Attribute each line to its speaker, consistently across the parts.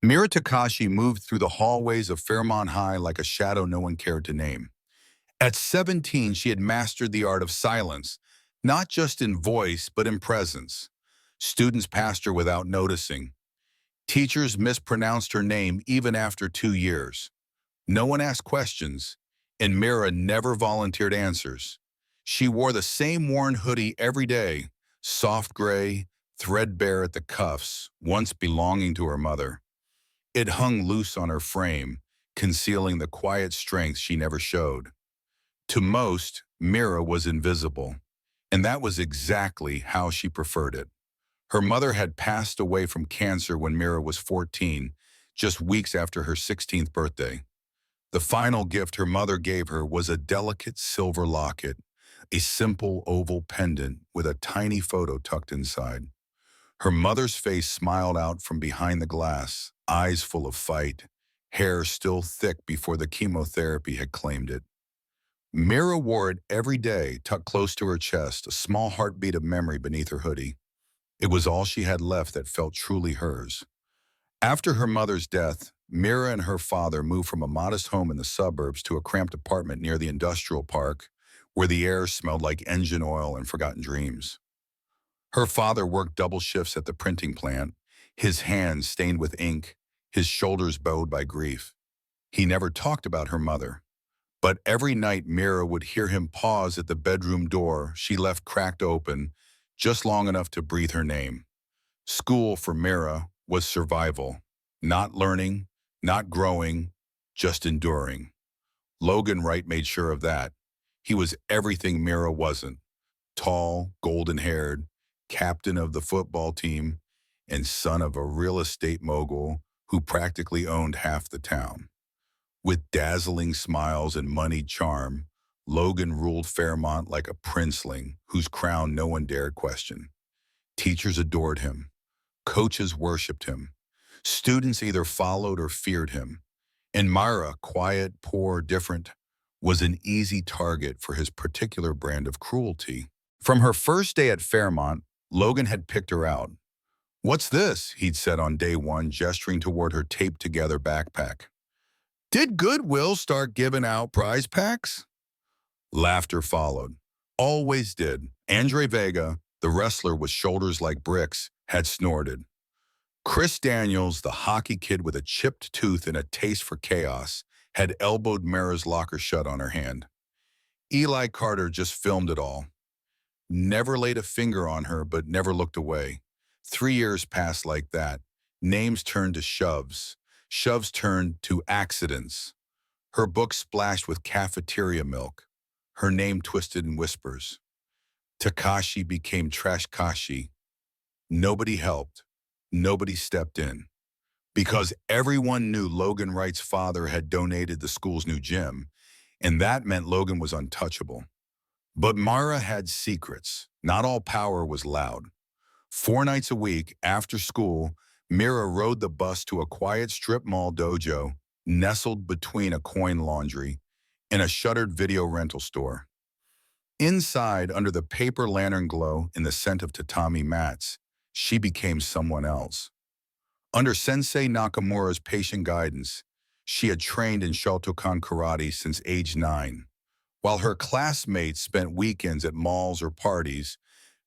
Speaker 1: Mira Takashi moved through the hallways of Fairmont High like a shadow no one cared to name. At 17, she had mastered the art of silence, not just in voice, but in presence. Students passed her without noticing. Teachers mispronounced her name even after 2 years. No one asked questions, and Mira never volunteered answers. She wore the same worn hoodie every day, soft gray, threadbare at the cuffs, once belonging to her mother. It hung loose on her frame, concealing the quiet strength she never showed. To most, Mira was invisible, and that was exactly how she preferred it. Her mother had passed away from cancer when Mira was 14, just weeks after her 16th birthday. The final gift her mother gave her was a delicate silver locket, a simple oval pendant with a tiny photo tucked inside. Her mother's face smiled out from behind the glass, eyes full of fight, hair still thick before the chemotherapy had claimed it. Mira wore it every day, tucked close to her chest, a small heartbeat of memory beneath her hoodie. It was all she had left that felt truly hers. After her mother's death, Mira and her father moved from a modest home in the suburbs to a cramped apartment near the industrial park, where the air smelled like engine oil and forgotten dreams. Her father worked double shifts at the printing plant, his hands stained with ink, his shoulders bowed by grief. He never talked about her mother, but every night Mira would hear him pause at the bedroom door she left cracked open, just long enough to breathe her name. School for Mira was survival, not learning, not growing, just enduring. Logan Wright made sure of that. He was everything Mira wasn't: tall, golden-haired, captain of the football team, and son of a real estate mogul who practically owned half the town. With dazzling smiles and moneyed charm, Logan ruled Fairmont like a princeling whose crown no one dared question. Teachers adored him. Coaches worshipped him. Students either followed or feared him. And Myra, quiet, poor, different, was an easy target for his particular brand of cruelty. From her first day at Fairmont, Logan had picked her out. "What's this?" he'd said on day one, gesturing toward her taped-together backpack. "Did Goodwill start giving out prize packs?" Laughter followed. Always did. Andre Vega, the wrestler with shoulders like bricks, had snorted. Chris Daniels, the hockey kid with a chipped tooth and a taste for chaos, had elbowed Mara's locker shut on her hand. Eli Carter just filmed it all. Never laid a finger on her, but never looked away. 3 years passed like that. Names turned to shoves. Shoves turned to accidents. Her book splashed with cafeteria milk. Her name twisted in whispers. Takashi became Trashkashi. Nobody helped. Nobody stepped in. Because everyone knew Logan Wright's father had donated the school's new gym, and that meant Logan was untouchable. But Mara had secrets. Not all power was loud. 4 nights a week, after school, Mira rode the bus to a quiet strip mall dojo nestled between a coin laundry and a shuttered video rental store. Inside, under the paper lantern glow and the scent of tatami mats, she became someone else. Under Sensei Nakamura's patient guidance, she had trained in Shotokan karate since age 9. While her classmates spent weekends at malls or parties,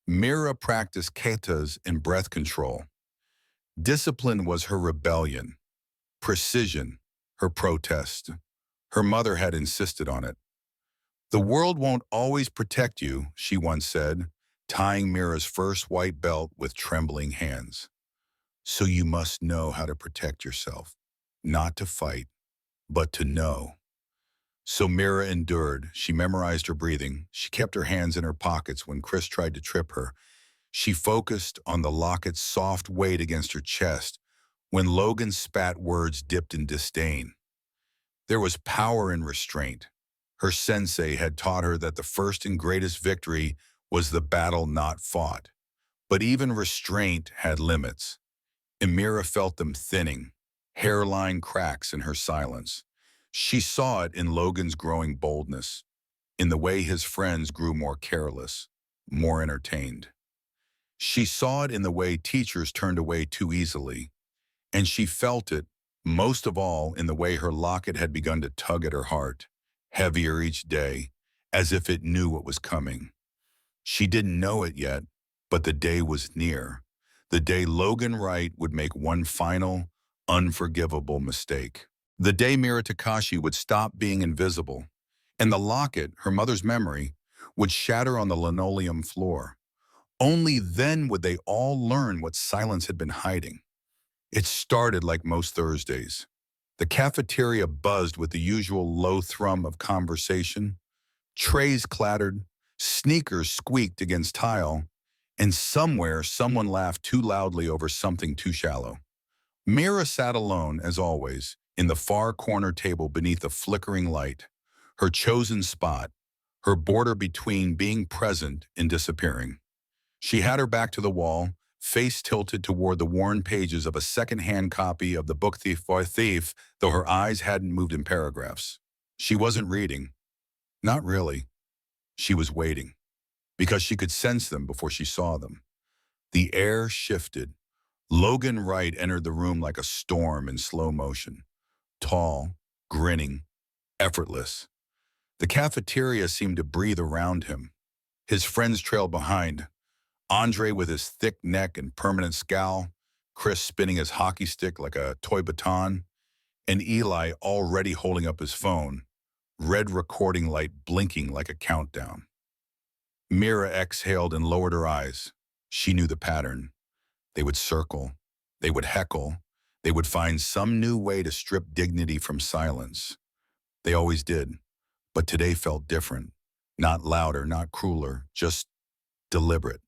Speaker 1: Mira practiced katas and breath control. Discipline was her rebellion. Precision, her protest. Her mother had insisted on it. "The world won't always protect you," she once said, tying Mira's first white belt with trembling hands. "So you must know how to protect yourself, not to fight, but to know." So Mira endured. She memorized her breathing. She kept her hands in her pockets when Chris tried to trip her. She focused on the locket's soft weight against her chest when Logan spat words dipped in disdain. There was power in restraint. Her sensei had taught her that the first and greatest victory was the battle not fought. But even restraint had limits. Mira felt them thinning, hairline cracks in her silence. She saw it in Logan's growing boldness, in the way his friends grew more careless, more entertained. She saw it in the way teachers turned away too easily, and she felt it Most of all in the way her locket had begun to tug at her heart, heavier each day, as if it knew what was coming. She didn't know it yet, but the day was near. The day Logan Wright would make one final, unforgivable mistake. The day Mira Takashi would stop being invisible, and the locket, her mother's memory, would shatter on the linoleum floor. Only then would they all learn what silence had been hiding. It started like most Thursdays. The cafeteria buzzed with the usual low thrum of conversation. Trays clattered, sneakers squeaked against tile, and somewhere someone laughed too loudly over something too shallow. Mira sat alone, as always, in the far corner table beneath a flickering light, her chosen spot, her border between being present and disappearing. She had her back to the wall, face tilted toward the worn pages of a second-hand copy of The Book Thief or Thief, though her eyes hadn't moved in paragraphs. She wasn't reading. Not really. She was waiting, because she could sense them before she saw them. The air shifted. Logan Wright entered the room like a storm in slow motion. Tall, grinning, effortless. The cafeteria seemed to breathe around him. His friends trailed behind. Andre with his thick neck and permanent scowl, Chris spinning his hockey stick like a toy baton, and Eli already holding up his phone, red recording light blinking like a countdown. Mira exhaled and lowered her eyes. She knew the pattern. They would circle. They would heckle. They would find some new way to strip dignity from silence. They always did. But today felt different. Not louder, not crueler, just deliberate.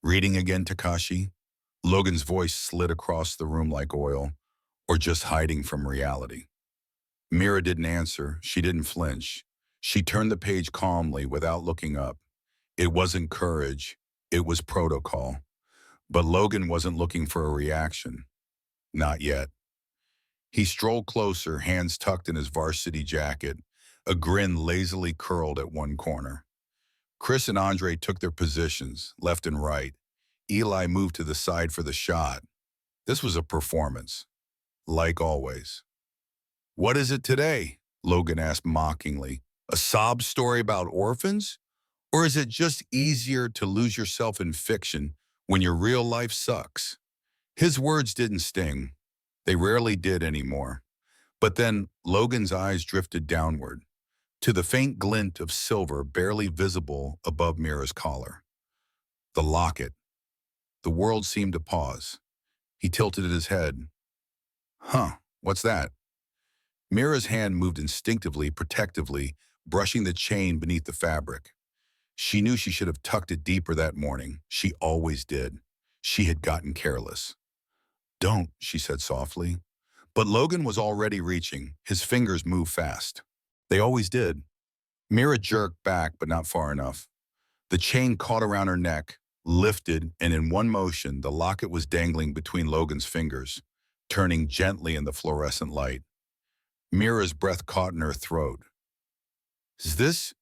Speaker 1: Reading again, Takashi? Logan's voice slid across the room like oil, or just hiding from reality. Mira didn't answer. She didn't flinch. She turned the page calmly without looking up. It wasn't courage. It was protocol. But Logan wasn't looking for a reaction. Not yet. He strolled closer, hands tucked in his varsity jacket, a grin lazily curled at one corner. Chris and Andre took their positions, left and right. Eli moved to the side for the shot. This was a performance, like always. "What is it today?" Logan asked mockingly. "A sob story about orphans? Or is it just easier to lose yourself in fiction when your real life sucks?" His words didn't sting. They rarely did anymore. But then Logan's eyes drifted downward, to the faint glint of silver barely visible above Mira's collar. The locket. The world seemed to pause. He tilted his head. "Huh, what's that?" Mira's hand moved instinctively, protectively, brushing the chain beneath the fabric. She knew she should have tucked it deeper that morning. She always did. She had gotten careless. "Don't," she said softly. But Logan was already reaching. His fingers moved fast. They always did. Mira jerked back, but not far enough. The chain caught around her neck, lifted, and in one motion, the locket was dangling between Logan's fingers, turning gently in the fluorescent light. Mira's breath caught in her throat. "Is this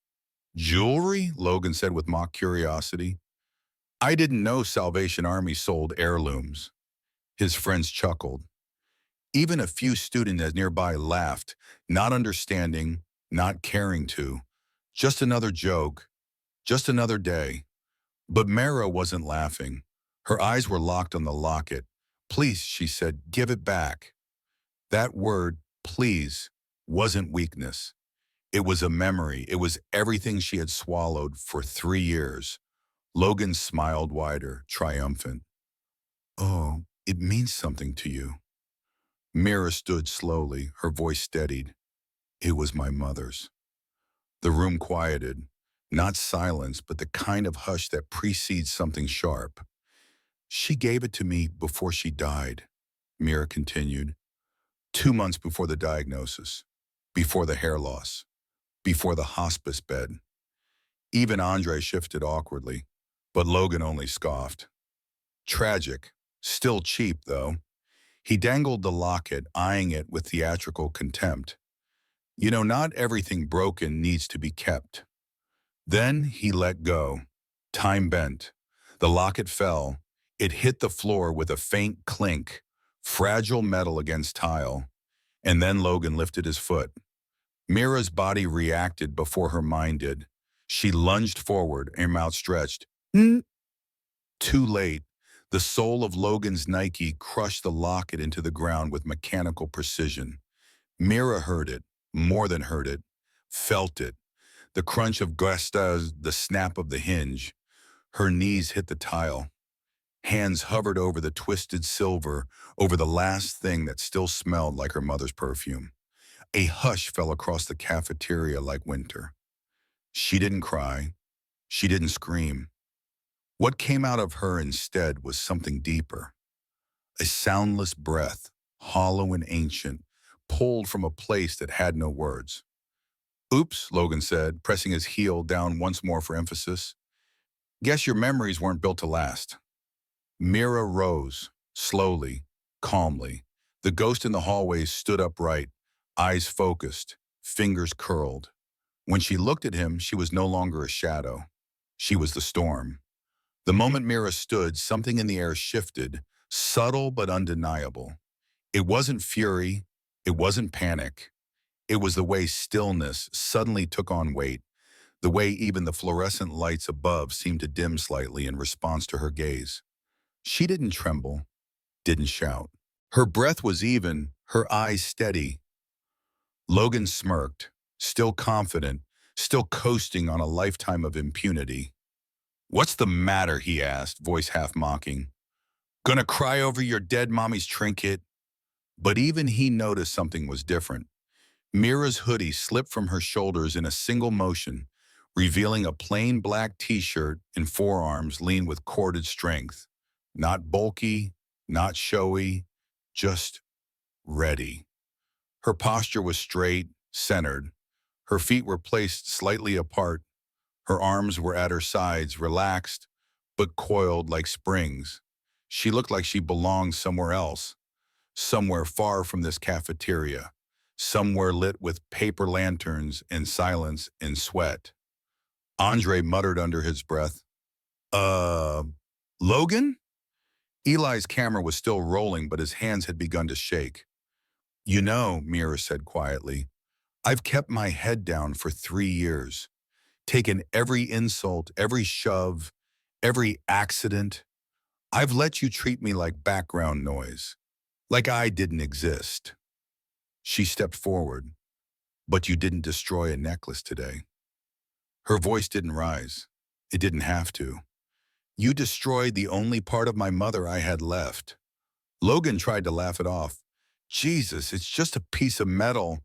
Speaker 1: jewelry?" Logan said with mock curiosity. "I didn't know Salvation Army sold heirlooms." His friends chuckled. Even a few students nearby laughed, not understanding, not caring to. Just another joke, just another day. But Mira wasn't laughing. Her eyes were locked on the locket. "Please," she said, "give it back." That word, please, wasn't weakness. It was a memory. It was everything she had swallowed for 3 years. Logan smiled wider, triumphant. "Oh, it means something to you." Mira stood slowly, her voice steadied. "It was my mother's." The room quieted, not silence, but the kind of hush that precedes something sharp. "She gave it to me before she died," Mira continued. 2 months before the diagnosis, before the hair loss, before the hospice bed. Even Andre shifted awkwardly, but Logan only scoffed. Tragic, still cheap, though. He dangled the locket, eyeing it with theatrical contempt. "You know, not everything broken needs to be kept." Then he let go. Time bent. The locket fell. It hit the floor with a faint clink, fragile metal against tile. And then Logan lifted his foot. Mira's body reacted before her mind did. She lunged forward, her mouth stretched. "Hmm." Too late. The sole of Logan's Nike crushed the locket into the ground with mechanical precision. Mira heard it, more than heard it, felt it. The crunch of Guesta's, the snap of the hinge. Her knees hit the tile. Hands hovered over the twisted silver, over the last thing that still smelled like her mother's perfume. A hush fell across the cafeteria like winter. She didn't cry. She didn't scream. What came out of her instead was something deeper. A soundless breath, hollow and ancient, pulled from a place that had no words. "Oops," Logan said, pressing his heel down once more for emphasis. "Guess your memories weren't built to last." Mira rose, slowly, calmly. The ghost in the hallway stood upright, eyes focused, fingers curled. When she looked at him, she was no longer a shadow. She was the storm. The moment Mira stood, something in the air shifted, subtle but undeniable. It wasn't fury, it wasn't panic. It was the way stillness suddenly took on weight, the way even the fluorescent lights above seemed to dim slightly in response to her gaze. She didn't tremble, didn't shout. Her breath was even, her eyes steady. Logan smirked, still confident, still coasting on a lifetime of impunity. "What's the matter?" he asked, voice half mocking. "Gonna cry over your dead mommy's trinket?" But even he noticed something was different. Mira's hoodie slipped from her shoulders in a single motion, revealing a plain black t-shirt and forearms lean with corded strength. Not bulky, not showy, just ready. Her posture was straight, centered. Her feet were placed slightly apart. Her arms were at her sides, relaxed, but coiled like springs. She looked like she belonged somewhere else, somewhere far from this cafeteria, somewhere lit with paper lanterns and silence and sweat. Andre muttered under his breath, "Uh, Logan?" Eli's camera was still rolling, but his hands had begun to shake. "You know," Mira said quietly, "I've kept my head down for 3 years, taken every insult, every shove, every accident. I've let you treat me like background noise, like I didn't exist." She stepped forward. "But you didn't destroy a necklace today." Her voice didn't rise. It didn't have to. "You destroyed the only part of my mother I had left." Logan tried to laugh it off. "Jesus, it's just a piece of metal."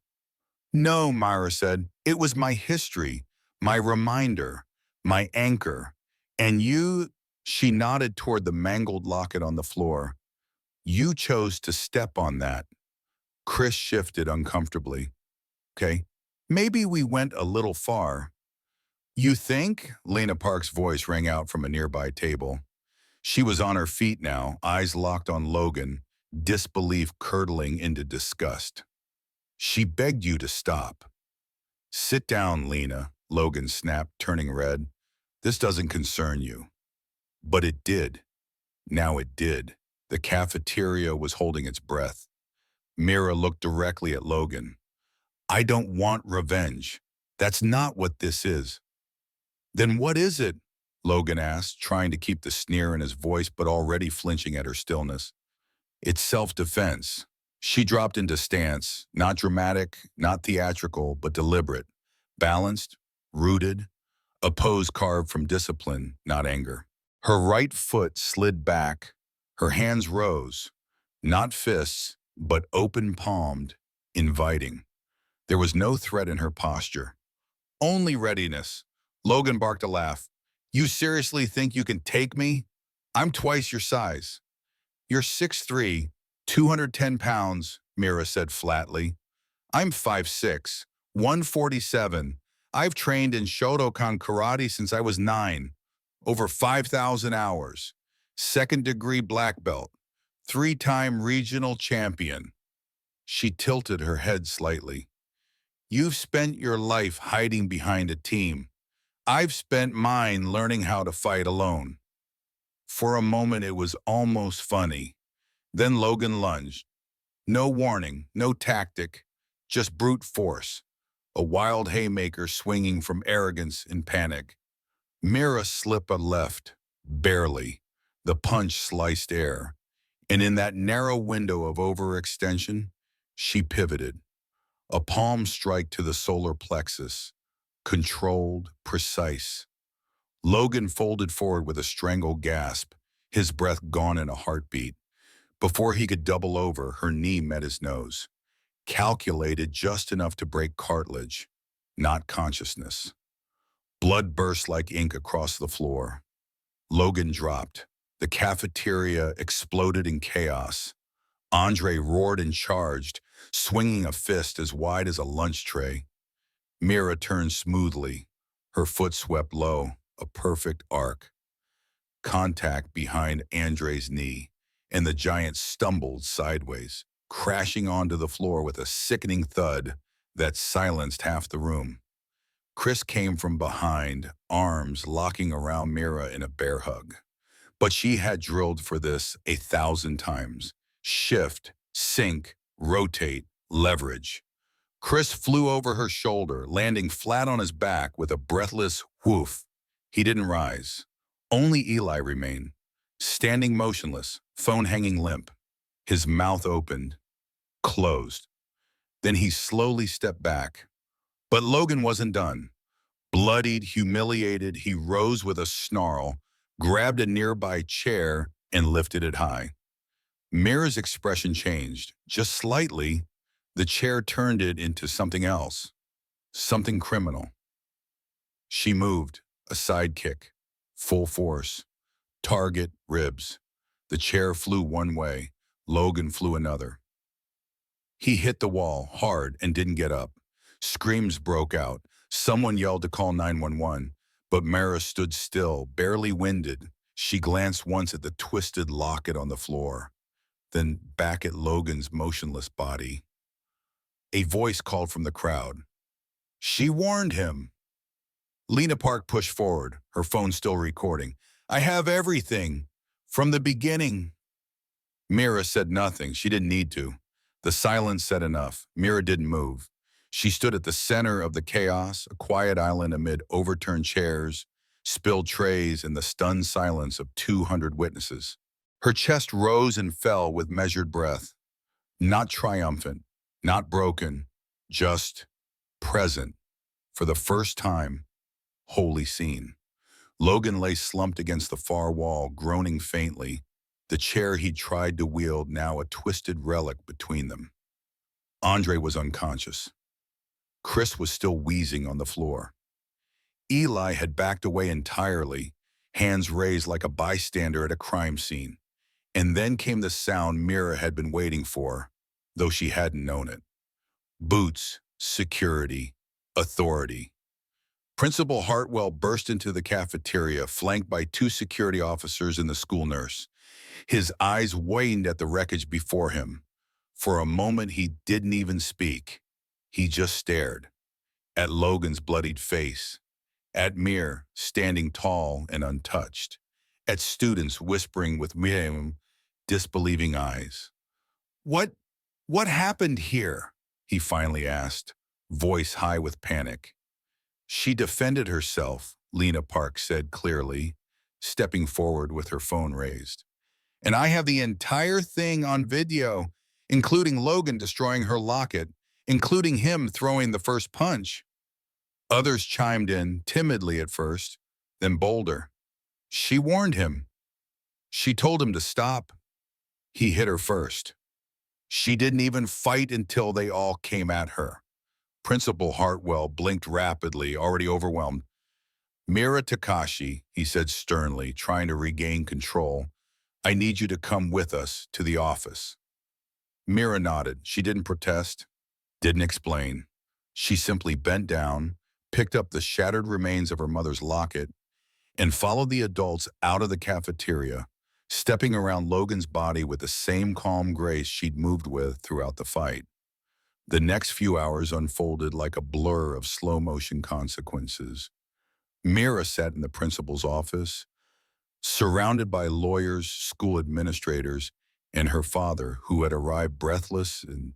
Speaker 1: "No," Myra said. "It was my history, my reminder, my anchor. And you," she nodded toward the mangled locket on the floor, "you chose to step on that." Chris shifted uncomfortably. "Okay, maybe we went a little far." "You think?" Lena Park's voice rang out from a nearby table. She was on her feet now, eyes locked on Logan, disbelief curdling into disgust. "She begged you to stop." "Sit down, Lena," Logan snapped, turning red. "This doesn't concern you." But it did. Now it did. The cafeteria was holding its breath. Mira looked directly at Logan. "I don't want revenge. That's not what this is." "Then what is it?" Logan asked, trying to keep the sneer in his voice but already flinching at her stillness. "It's self-defense." She dropped into stance, not dramatic, not theatrical, but deliberate, balanced, rooted, a pose carved from discipline, not anger. Her right foot slid back, her hands rose, not fists, but open-palmed, inviting. There was no threat in her posture, only readiness. Logan barked a laugh. "You seriously think you can take me? I'm twice your size." "You're 6'3", 210 pounds, Mira said flatly. "I'm 5'6", 147. I've trained in Shotokan karate since I was 9. Over 5,000 hours. Second-degree black belt. 3-time regional champion." She tilted her head slightly. "You've spent your life hiding behind a team. I've spent mine learning how to fight alone." For a moment it was almost funny. Then Logan lunged. No warning, no tactic, just brute force. A wild haymaker swinging from arrogance and panic. Mira slipped a left, barely. The punch sliced air. And in that narrow window of overextension, she pivoted. A palm strike to the solar plexus. Controlled, precise. Logan folded forward with a strangled gasp, his breath gone in a heartbeat. Before he could double over, her knee met his nose. Calculated just enough to break cartilage, not consciousness. Blood burst like ink across the floor. Logan dropped. The cafeteria exploded in chaos. Andre roared and charged, swinging a fist as wide as a lunch tray. Mira turned smoothly, her foot swept low, a perfect arc. Contact behind Andre's knee, and the giant stumbled sideways, crashing onto the floor with a sickening thud that silenced half the room. Chris came from behind, arms locking around Mira in a bear hug. But she had drilled for this 1,000 times. Shift, sink, rotate, leverage. Chris flew over her shoulder, landing flat on his back with a breathless whoof. He didn't rise. Only Eli remained, standing motionless, phone hanging limp. His mouth opened, closed. Then he slowly stepped back. But Logan wasn't done. Bloodied, humiliated, he rose with a snarl, grabbed a nearby chair, and lifted it high. Mira's expression changed, just slightly. The chair turned it into something else, something criminal. She moved, a side kick, full force, target, ribs. The chair flew one way, Logan flew another. He hit the wall hard and didn't get up. Screams broke out. Someone yelled to call 911, but Mira stood still, barely winded. She glanced once at the twisted locket on the floor, then back at Logan's motionless body. A voice called from the crowd. She warned him. Lena Park pushed forward, her phone still recording. I have everything. From the beginning. Mira said nothing. She didn't need to. The silence said enough. Mira didn't move. She stood at the center of the chaos, a quiet island amid overturned chairs, spilled trays, and the stunned silence of 200 witnesses. Her chest rose and fell with measured breath. Not triumphant, not broken, just present. For the first time, wholly seen. Logan lay slumped against the far wall, groaning faintly, the chair he'd tried to wield now a twisted relic between them. Andre was unconscious. Chris was still wheezing on the floor. Eli had backed away entirely, hands raised like a bystander at a crime scene. And then came the sound Mira had been waiting for, though she hadn't known it. Boots, security, authority. Principal Hartwell burst into the cafeteria, flanked by 2 security officers and the school nurse. His eyes waned at the wreckage before him. For a moment, he didn't even speak. He just stared. At Logan's bloodied face. At Mira, standing tall and untouched. At students whispering with disbelieving eyes. What happened here? He finally asked, voice high with panic. She defended herself, Lena Park said clearly, stepping forward with her phone raised. And I have the entire thing on video, including Logan destroying her locket, including him throwing the first punch. Others chimed in, timidly at first, then bolder. She warned him. She told him to stop. He hit her first. She didn't even fight until they all came at her. Principal Hartwell blinked rapidly, already overwhelmed. Mira Takashi, he said sternly, trying to regain control, I need you to come with us to the office. Mira nodded. She didn't protest, didn't explain. She simply bent down, picked up the shattered remains of her mother's locket, and followed the adults out of the cafeteria, stepping around Logan's body with the same calm grace she'd moved with throughout the fight. The next few hours unfolded like a blur of slow-motion consequences. Mira sat in the principal's office, surrounded by lawyers, school administrators, and her father, who had arrived breathless and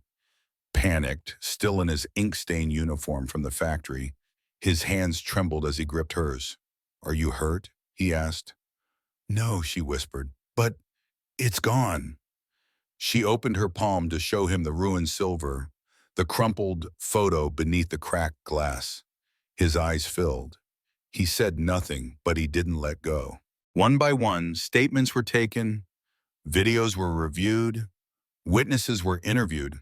Speaker 1: panicked, still in his ink-stained uniform from the factory. His hands trembled as he gripped hers. "Are you hurt?" he asked. "No," she whispered, "but it's gone." She opened her palm to show him the ruined silver, the crumpled photo beneath the cracked glass. His eyes filled. He said nothing, but he didn't let go. One by one, statements were taken, videos were reviewed, witnesses were interviewed.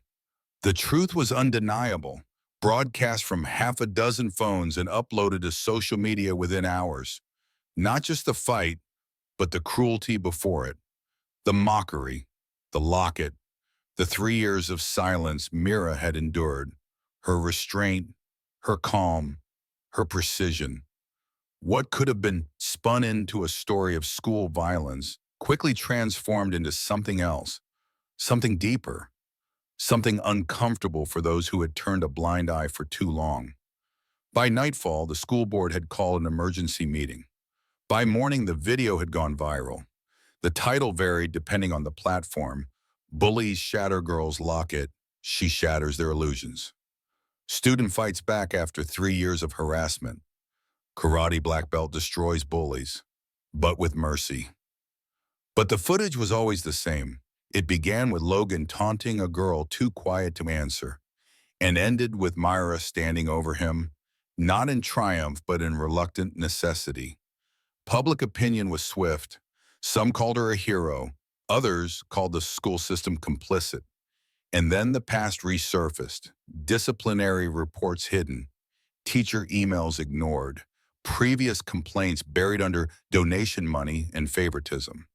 Speaker 1: The truth was undeniable, broadcast from half a dozen phones and uploaded to social media within hours. Not just the fight, but the cruelty before it, the mockery, the locket, the 3 years of silence Mira had endured, her restraint, her calm, her precision. What could have been spun into a story of school violence quickly transformed into something else, something deeper, something uncomfortable for those who had turned a blind eye for too long. By nightfall, the school board had called an emergency meeting. By morning, the video had gone viral. The title varied depending on the platform. Bullies shatter girls' locket, she shatters their illusions. Student fights back after 3 years of harassment. Karate black belt destroys bullies, but with mercy. But the footage was always the same. It began with Logan taunting a girl too quiet to answer, and ended with Mira standing over him, not in triumph but in reluctant necessity. Public opinion was swift. Some called her a hero, others called the school system complicit. And then the past resurfaced, disciplinary reports hidden, teacher emails ignored, previous complaints buried under donation money and favoritism.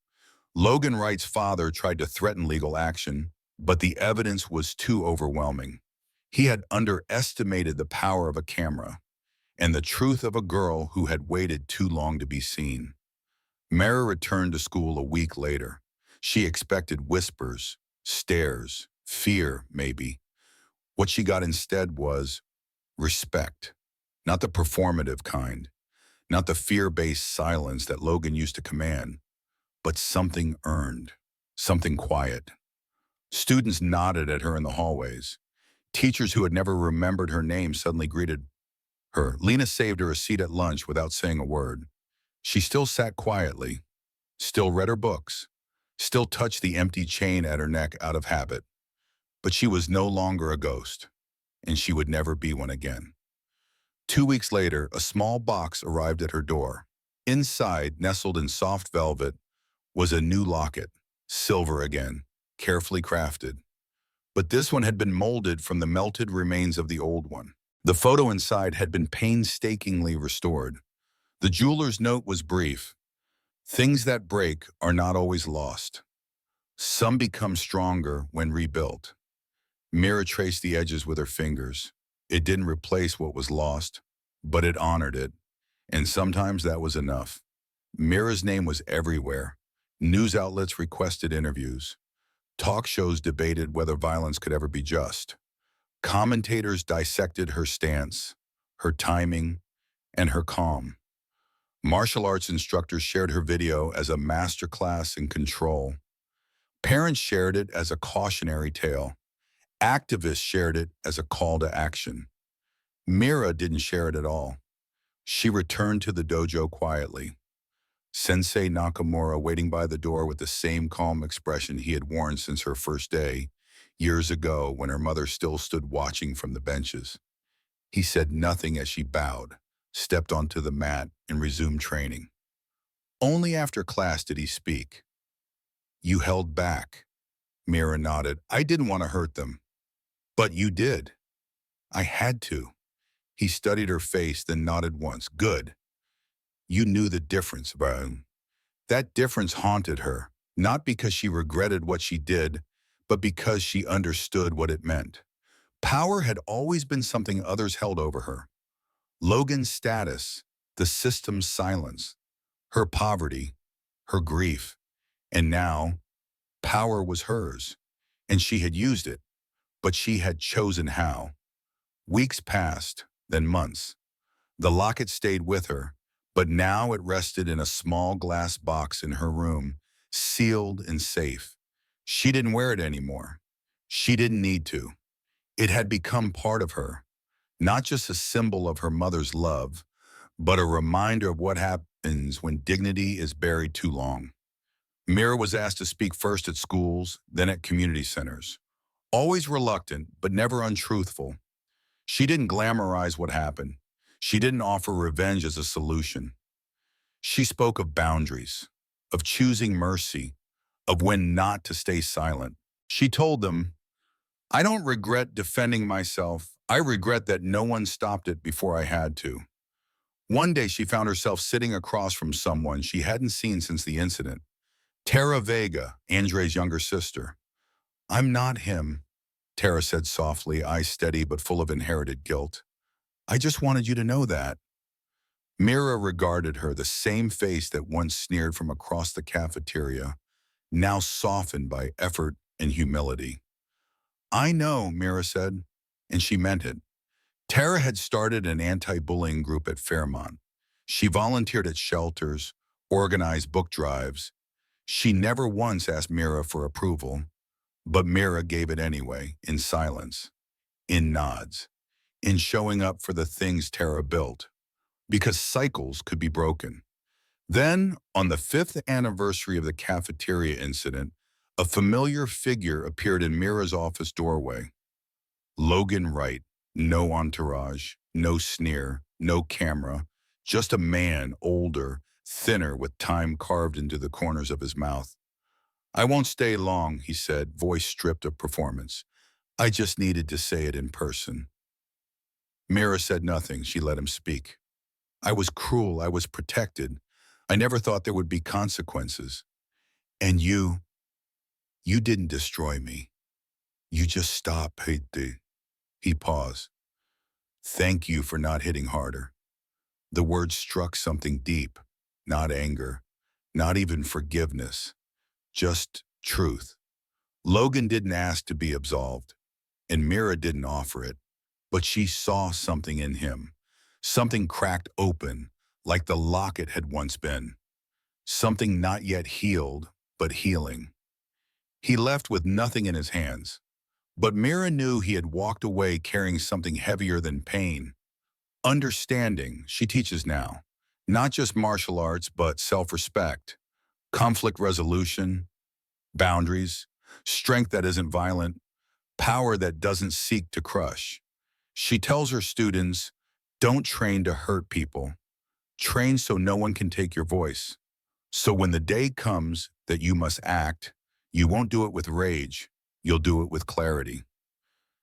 Speaker 1: Logan Wright's father tried to threaten legal action, but the evidence was too overwhelming. He had underestimated the power of a camera and the truth of a girl who had waited too long to be seen. Mira returned to school a week later. She expected whispers, stares, fear, maybe. What she got instead was respect, not the performative kind, not the fear-based silence that Logan used to command, but something earned, something quiet. Students nodded at her in the hallways. Teachers who had never remembered her name suddenly greeted her. Lena saved her a seat at lunch without saying a word. She still sat quietly, still read her books, still touched the empty chain at her neck out of habit. But she was no longer a ghost, and she would never be one again. 2 weeks later, a small box arrived at her door. Inside, nestled in soft velvet, was a new locket, silver again, carefully crafted. But this one had been molded from the melted remains of the old one. The photo inside had been painstakingly restored. The jeweler's note was brief. Things that break are not always lost. Some become stronger when rebuilt. Mira traced the edges with her fingers. It didn't replace what was lost, but it honored it. And sometimes that was enough. Mira's name was everywhere. News outlets requested interviews. Talk shows debated whether violence could ever be just. Commentators dissected her stance, her timing, and her calm. Martial arts instructors shared her video as a masterclass in control. Parents shared it as a cautionary tale. Activists shared it as a call to action. Mira didn't share it at all. She returned to the dojo quietly. Sensei Nakamura waiting by the door with the same calm expression he had worn since her first day, years ago when her mother still stood watching from the benches. He said nothing as she bowed, stepped onto the mat, and resumed training. Only after class did he speak. "You held back." Mira nodded. "I didn't want to hurt them." "But you did." "I had to." He studied her face, then nodded once. "Good. You knew the difference, bro." That difference haunted her, not because she regretted what she did, but because she understood what it meant. Power had always been something others held over her. Logan's status, the system's silence, her poverty, her grief. And now, power was hers, and she had used it, but she had chosen how. Weeks passed, then months. The locket stayed with her, but now it rested in a small glass box in her room, sealed and safe. She didn't wear it anymore. She didn't need to. It had become part of her, not just a symbol of her mother's love, but a reminder of what happens when dignity is buried too long. Mira was asked to speak first at schools, then at community centers. Always reluctant, but never untruthful. She didn't glamorize what happened. She didn't offer revenge as a solution. She spoke of boundaries, of choosing mercy, of when not to stay silent. She told them, "I don't regret defending myself. I regret that no one stopped it before I had to." One day she found herself sitting across from someone she hadn't seen since the incident. Tara Vega, Andre's younger sister. "I'm not him," Tara said softly, eyes steady but full of inherited guilt. "I just wanted you to know that." Mira regarded her, the same face that once sneered from across the cafeteria, now softened by effort and humility. "I know," Mira said, and she meant it. Tara had started an anti-bullying group at Fairmont. She volunteered at shelters, organized book drives. She never once asked Mira for approval, but Mira gave it anyway, in silence, in nods, in showing up for the things Tara built, because cycles could be broken. Then, on the 5th anniversary of the cafeteria incident, a familiar figure appeared in Mira's office doorway. Logan Wright, no entourage, no sneer, no camera, just a man, older, thinner, with time carved into the corners of his mouth. "I won't stay long," he said, voice stripped of performance. "I just needed to say it in person." Mira said nothing. She let him speak. "I was cruel. I was protected. I never thought there would be consequences. And you didn't destroy me. You just stopped." He paused. "Thank you for not hitting harder." The words struck something deep, not anger, not even forgiveness, just truth. Logan didn't ask to be absolved, and Mira didn't offer it, but she saw something in him, something cracked open, like the locket had once been, something not yet healed, but healing. He left with nothing in his hands, but Mira knew he had walked away carrying something heavier than pain. Understanding, she teaches now, not just martial arts, but self-respect, conflict resolution, boundaries, strength that isn't violent, power that doesn't seek to crush. She tells her students, "Don't train to hurt people. Train so no one can take your voice. So when the day comes that you must act, you won't do it with rage, you'll do it with clarity."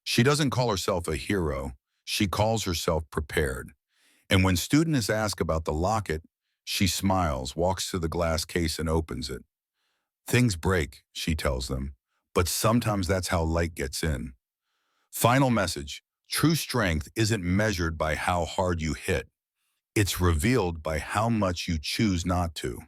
Speaker 1: She doesn't call herself a hero, she calls herself prepared. And when students ask about the locket, she smiles, walks to the glass case and opens it. "Things break," she tells them, "but sometimes that's how light gets in." Final message: true strength isn't measured by how hard you hit. It's revealed by how much you choose not to.